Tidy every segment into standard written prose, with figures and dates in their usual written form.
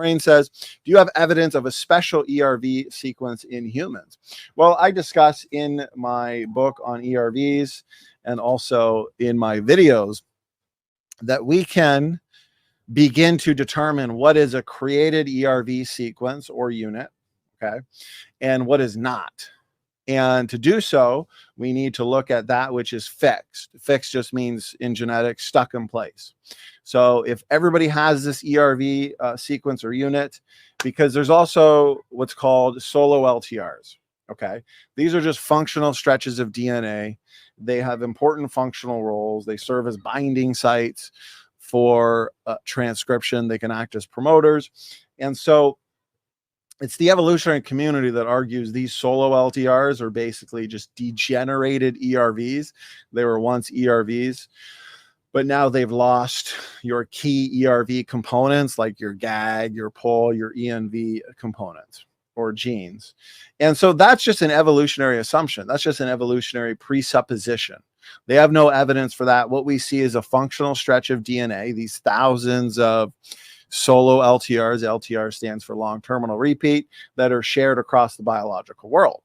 Lorraine says, do you have evidence of a special ERV sequence in humans? Well, I discuss in my book on ERVs and also in my videos that we can begin to determine what is a created ERV sequence or unit, okay, and what is not. And to do so, we need to look at that which is fixed. Fixed just means in genetics, stuck in place. So if everybody has this ERV sequence or unit, because there's also what's called solo LTRs, okay? These are just functional stretches of DNA. They have important functional roles. They serve as binding sites for transcription. They can act as promoters. And so it's the evolutionary community that argues these solo LTRs are basically just degenerated ERVs. They were once ERVs, but now they've lost your key ERV components like your GAG, your POL, your ENV components or genes. And so that's just an evolutionary assumption. That's just an evolutionary presupposition. They have no evidence for that. What we see is a functional stretch of DNA, these thousands of solo LTRs. LTR stands for long terminal repeat, that are shared across the biological world.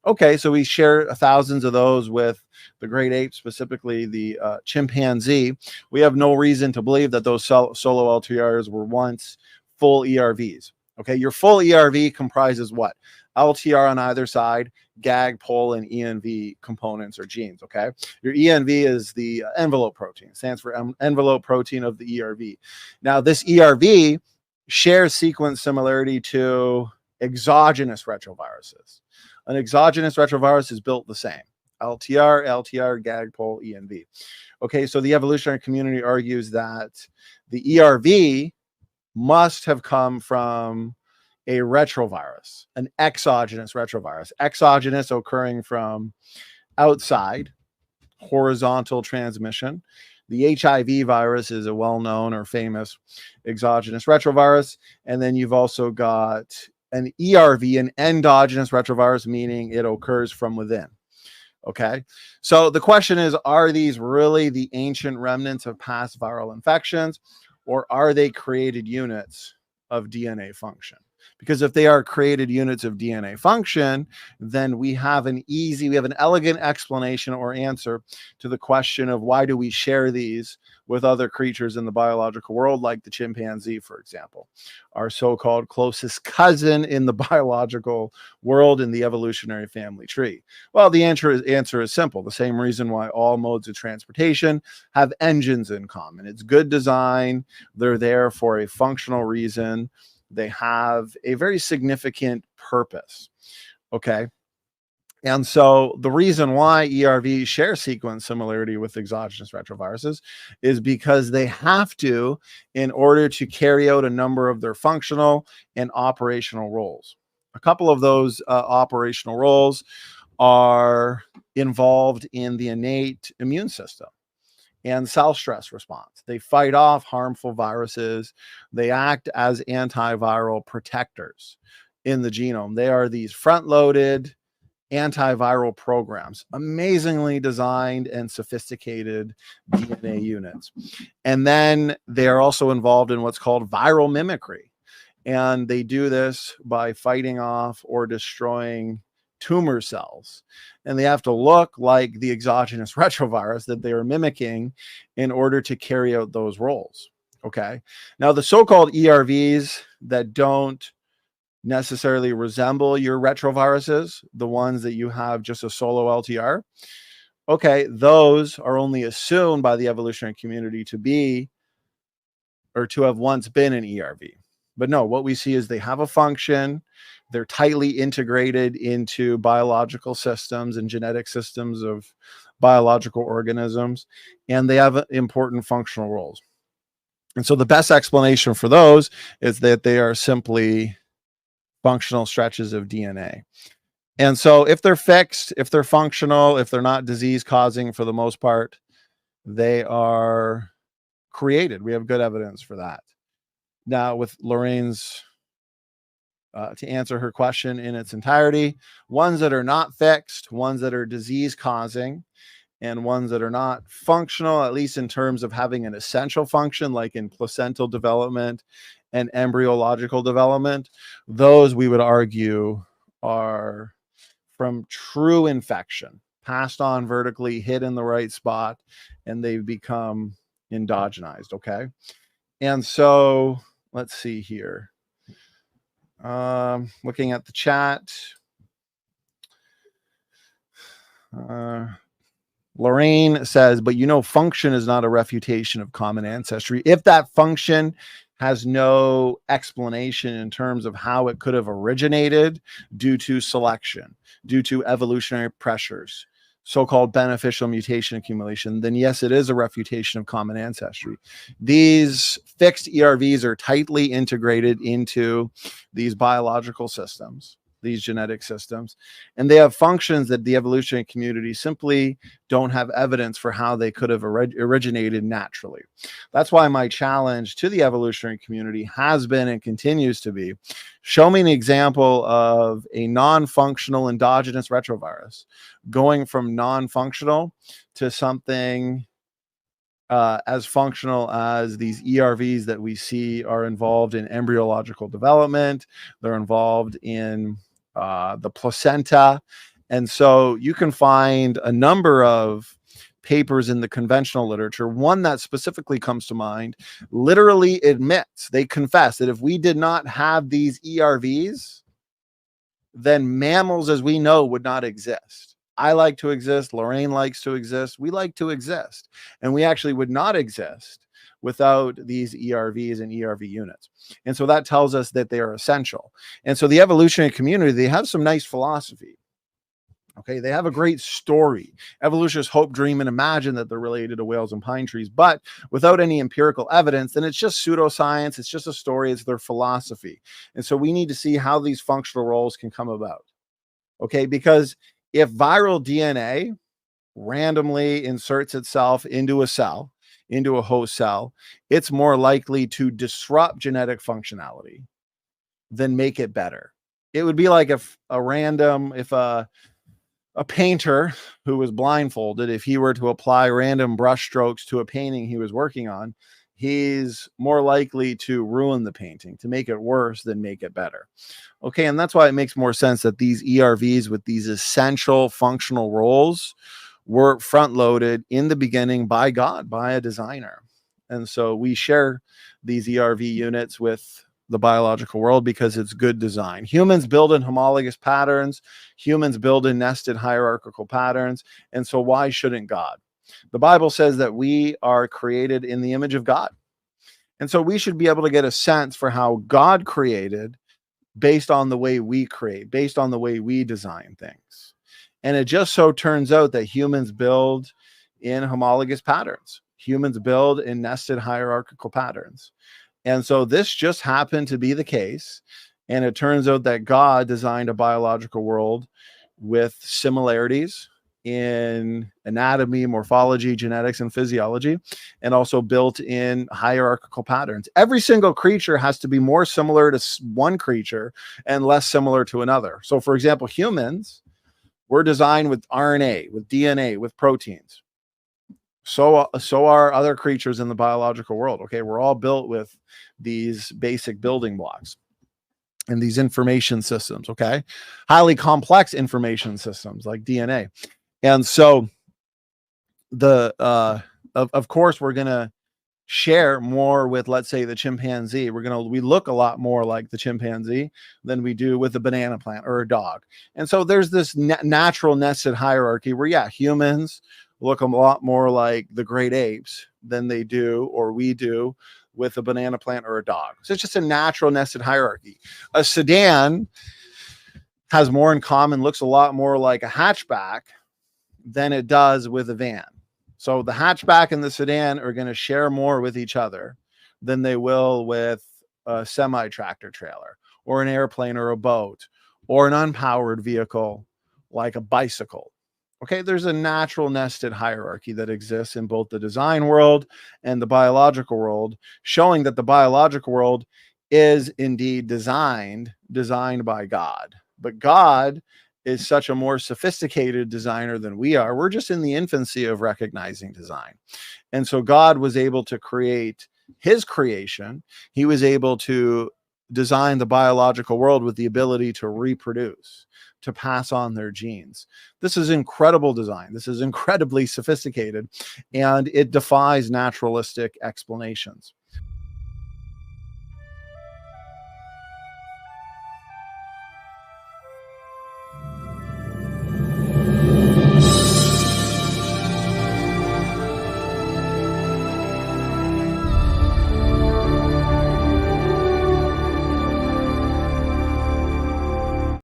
Okay, so we share thousands of those with the great apes, specifically the chimpanzee. We have no reason to believe that those solo LTRs were once full ERVs. Okay, your full ERV comprises what? LTR on either side, GAG, POL, and ENV components or genes, okay? Your ENV is the envelope protein. It stands for envelope protein of the ERV. Now, this ERV shares sequence similarity to exogenous retroviruses. An exogenous retrovirus is built the same. LTR, GAG, POL, ENV. Okay, so the evolutionary community argues that the ERV must have come from a retrovirus, an exogenous retrovirus. Exogenous occurring from outside, horizontal transmission. The HIV virus is a well-known or famous exogenous retrovirus. And then you've also got an ERV, an endogenous retrovirus, meaning it occurs from within. Okay, so the question is, are these really the ancient remnants of past viral infections, or are they created units of DNA function? Because if they are created units of DNA function, then we have an elegant explanation or answer to the question of why do we share these with other creatures in the biological world, like the chimpanzee, for example, our so-called closest cousin in the biological world in the evolutionary family tree. Well, the answer is simple. The same reason why all modes of transportation have engines in common. It's good design. They're there for a functional reason. They have a very significant purpose. Okay. And so the reason why ERVs share sequence similarity with exogenous retroviruses is because they have to in order to carry out a number of their functional and operational roles. A couple of those operational roles are involved in the innate immune system and cell stress response. They fight off harmful viruses. They act as antiviral protectors in the genome. They are these front-loaded antiviral programs, amazingly designed and sophisticated DNA units. And then they are also involved in what's called viral mimicry. And they do this by fighting off or destroying tumor cells. And they have to look like the exogenous retrovirus that they are mimicking in order to carry out those roles. Okay. Now, the so-called ERVs that don't necessarily resemble your retroviruses, the ones that you have just a solo LTR, okay, those are only assumed by the evolutionary community to be or to have once been an ERV. But no, what we see is they have a function. They're tightly integrated into biological systems and genetic systems of biological organisms, and they have important functional roles. And so the best explanation for those is that they are simply functional stretches of DNA. And so if they're fixed, if they're functional, if they're not disease causing for the most part, they are created. We have good evidence for that. Now with Lorraine's, to answer her question in its entirety, ones that are not fixed, ones that are disease causing, and ones that are not functional, at least in terms of having an essential function, like in placental development and embryological development, those we would argue are from true infection, passed on vertically, hit in the right spot, and they've become endogenized. Okay. And so let's see here. Looking at the chat. Lorraine says, but function is not a refutation of common ancestry. If that function has no explanation in terms of how it could have originated due to selection, due to evolutionary pressures, so-called beneficial mutation accumulation, then yes, it is a refutation of common ancestry. These fixed ERVs are tightly integrated into these biological systems, these genetic systems, and they have functions that the evolutionary community simply don't have evidence for how they could have originated naturally. That's why my challenge to the evolutionary community has been and continues to be, show me an example of a non-functional endogenous retrovirus going from non-functional to something as functional as these ERVs that we see are involved in embryological development. They're involved in the placenta. And so you can find a number of papers in the conventional literature. One that specifically comes to mind literally admits, they confess that if we did not have these ERVs, then mammals as we know would not exist. I like to exist. Lorraine likes to exist. We like to exist. And we actually would not exist without these ERVs and ERV units. And so that tells us that they are essential. And so the evolutionary community, they have some nice philosophy. Okay, they have a great story. Evolutionists hope, dream, and imagine that they're related to whales and pine trees, but without any empirical evidence, then it's just pseudoscience. It's just a story. It's their philosophy. And so we need to see how these functional roles can come about. Okay, because if viral DNA randomly inserts itself into a cell, into a host cell, it's more likely to disrupt genetic functionality than make it better. It would be like if a painter who was blindfolded, if he were to apply random brush strokes to a painting he was working on, he's more likely to ruin the painting, to make it worse than make it better. Okay, and that's why it makes more sense that these ERVs with these essential functional roles were front-loaded in the beginning by God, by a designer. And so we share these ERV units with the biological world because it's good design. Humans build in homologous patterns. Humans build in nested hierarchical patterns. And so why shouldn't God? The Bible says that we are created in the image of God. And so we should be able to get a sense for how God created based on the way we create, based on the way we design things. And it just so turns out that humans build in homologous patterns. Humans build in nested hierarchical patterns. And so this just happened to be the case. And it turns out that God designed a biological world with similarities in anatomy, morphology, genetics, and physiology, and also built in hierarchical patterns. Every single creature has to be more similar to one creature and less similar to another. So, for example, humans, we're designed with RNA, with DNA, with proteins. So are other creatures in the biological world. Okay, we're all built with these basic building blocks and these information systems. Okay, highly complex information systems like DNA. And so of course, we're gonna share more with, let's say, the chimpanzee. We look a lot more like the chimpanzee than we do with the banana plant or a dog. And so there's this natural nested hierarchy where, yeah, humans look a lot more like the great apes than they do, or we do, with a banana plant or a dog. So it's just a natural nested hierarchy. A sedan has more in common, looks a lot more like a hatchback than it does with a van. So the hatchback and the sedan are going to share more with each other than they will with a semi-tractor trailer or an airplane or a boat or an unpowered vehicle like a bicycle. Okay, there's a natural nested hierarchy that exists in both the design world and the biological world, showing that the biological world is indeed designed by God. But God is such a more sophisticated designer than we are. We're just in the infancy of recognizing design. And so God was able to create his creation, he was able to design the biological world with the ability to reproduce, to pass on their genes. This is incredible design. This is incredibly sophisticated, and it defies naturalistic explanations.